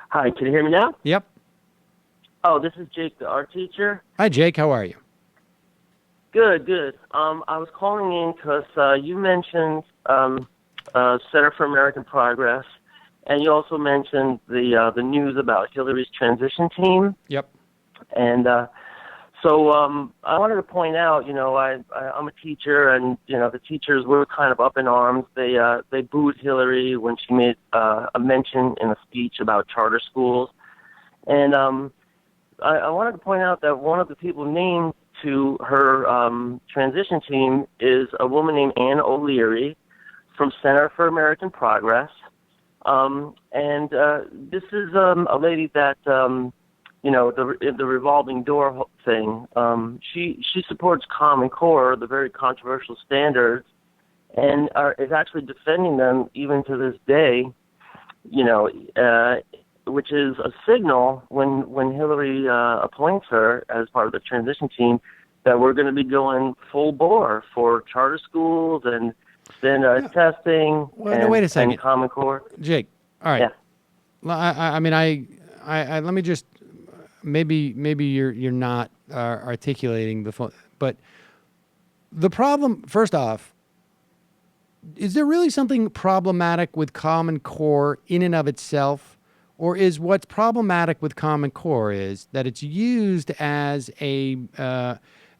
Hi, can you hear me now? Yep. Oh, this is Jake, the art teacher. Hi, Jake. How are you? Good, good. I was calling in because you mentioned Center for American Progress, and you also mentioned the news about Hillary's transition team. Yep. And so I wanted to point out, I'm a teacher, and the teachers were kind of up in arms. They booed Hillary when she made a mention in a speech about charter schools, and I wanted to point out that one of the people named to her transition team is a woman named Ann O'Leary from Center for American Progress, and this is a lady that. The revolving door thing. She supports Common Core, the very controversial standards, and is actually defending them even to this day. Which is a signal when Hillary appoints her as part of the transition team that we're going to be going full bore for charter schools and then testing. Well, no, wait a second. And Common Core. Jake. All right. Yeah. I let me just. Maybe you're not articulating but the problem. First off, is there really something problematic with Common Core in and of itself, or is what's problematic with Common Core is that it's used as a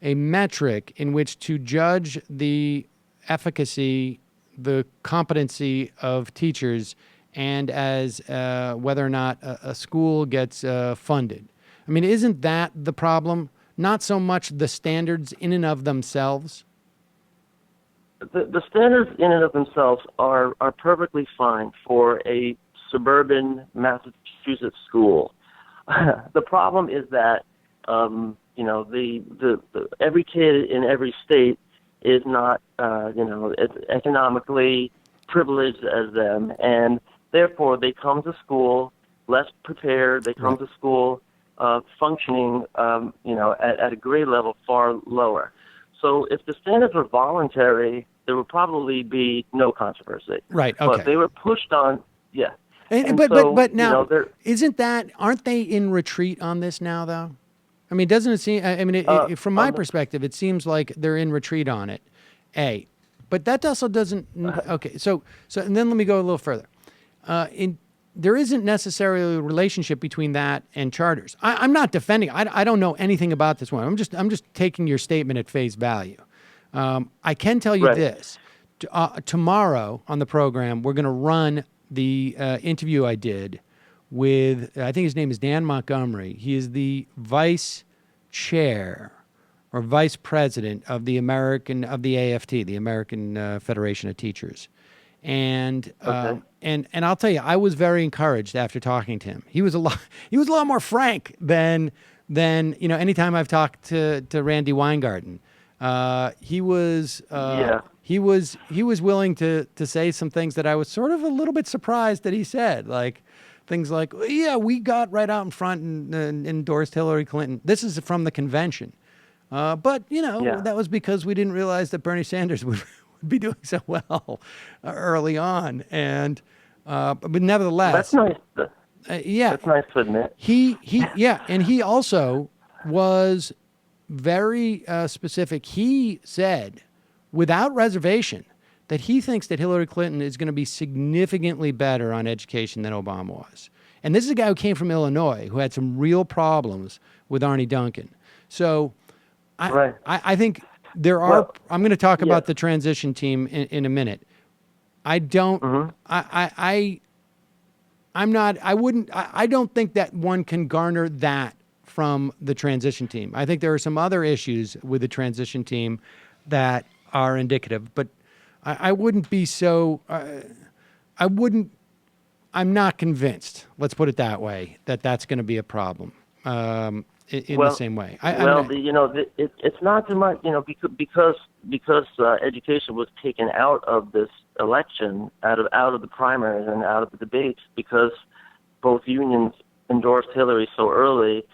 metric in which to judge the efficacy, the competency of teachers, and as whether or not a school gets funded? I mean, isn't that the problem? Not so much the standards in and of themselves. The standards in and of themselves are perfectly fine for a suburban Massachusetts school. The problem is that the every kid in every state is not as economically privileged as them, and therefore they come to school less prepared. They come to school functioning, at a grade level far lower. So if the standards were voluntary, there would probably be no controversy. Right. Okay. But they were pushed on. Yeah. But now, aren't they in retreat on this now, though? I mean, doesn't it seem? I mean, from my perspective, it seems like they're in retreat on it. But that also doesn't. Okay. So, and then let me go a little further. There isn't necessarily a relationship between that and charters. I'm not defending. I don't know anything about this one. I'm just taking your statement at face value. I can tell you this. Tomorrow on the program, we're going to run the interview I did with, I think his name is Dan Montgomery. He is the vice chair or vice president of the AFT, the American Federation of Teachers. And and I'll tell you, I was very encouraged after talking to him. He was a lot more frank than anytime I've talked to Randy Weingarten. He was willing to say some things that I was sort of a little bit surprised that he said, like things like, yeah, we got right out in front and endorsed Hillary Clinton. This is from the convention. But that was because we didn't realize that Bernie Sanders would be doing so well early on. And but nevertheless, that's nice. Yeah, that's nice to admit. And he also was very specific. He said, without reservation, that he thinks that Hillary Clinton is going to be significantly better on education than Obama was. And this is a guy who came from Illinois, who had some real problems with Arne Duncan. So I think there are. Well, I'm going to talk about the transition team in a minute. I don't. I don't think that one can garner that from the transition team. I think there are some other issues with the transition team that are indicative, but I wouldn't be so. I'm not convinced. Let's put it that way. That's going to be a problem. In the same way. It's not too much, because education was taken out of this election, out of the primaries and out of the debates, because both unions endorsed Hillary so early.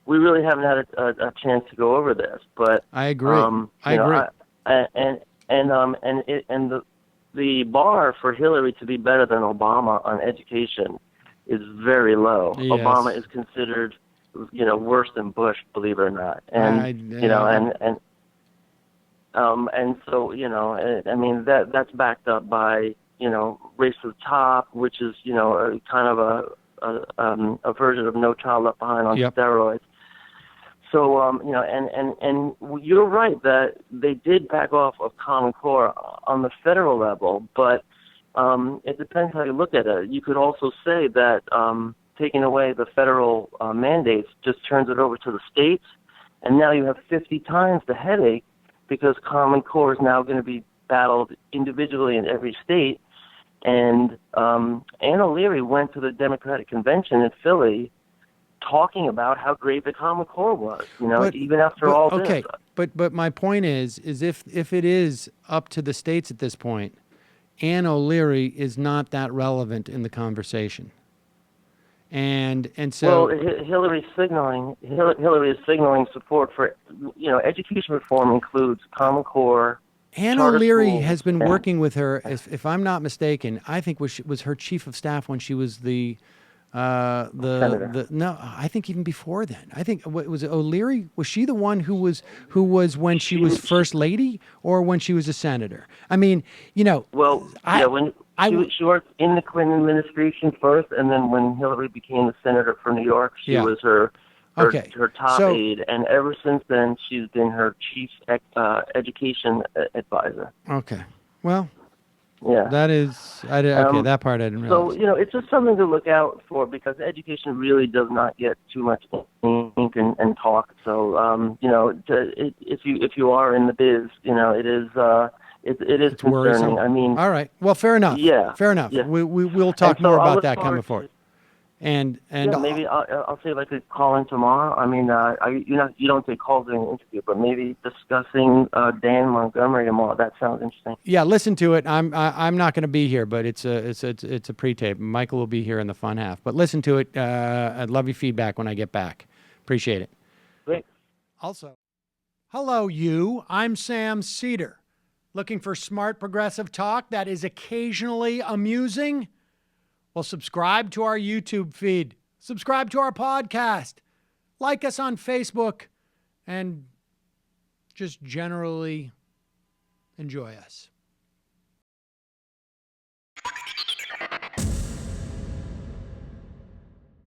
We really haven't had a chance to go over this, but I agree. I agree. the bar for Hillary to be better than Obama on education is very low. Yes. Obama is considered, worse than Bush, believe it or not. And and so I mean that's backed up by Race to the Top, which is kind of a version of No Child Left Behind on steroids. So and you're right that they did back off of Common Core on the federal level, but it depends how you look at it. You could also say that taking away the federal mandates just turns it over to the states, and now you have 50 times the headache because Common Core is now going to be battled individually in every state. And Ann O'Leary went to the Democratic Convention in Philly talking about how great the Common Core was, even after all this. Okay, but my point is if it is up to the states at this point, Ann O'Leary is not that relevant in the conversation. And so Hillary is signaling support for education reform includes Common Core. Ann O'Leary has been working with her, if I'm not mistaken. I think was her chief of staff when she was the no, I think even before then. I think was it O'Leary? Was she the one who was when she was first lady, or when she was a senator? I mean, when she worked in the Clinton administration first, and then when Hillary became the senator for New York, she was her top aide, and ever since then she's been her chief education advisor. Okay, well. Yeah, that is. That part I didn't realize. So it's just something to look out for because education really does not get too much ink and talk. So if you are in the biz, it is concerning. Worrisome. I mean, all right. Well, fair enough. Yeah, fair enough. Yeah. We'll talk more about that coming forward. And maybe I'll see if I could call in tomorrow. I mean, you don't take calls during an interview, but maybe discussing Dan Montgomery tomorrow. That sounds interesting. Yeah, listen to it. I'm not going to be here, but it's a pre-tape. Michael will be here in the fun half. But listen to it. I'd love your feedback when I get back. Appreciate it. Great. Also, hello you. I'm Sam Seder. Looking for smart progressive talk that is occasionally amusing? Well, subscribe to our YouTube feed, subscribe to our podcast, like us on Facebook, and just generally enjoy us.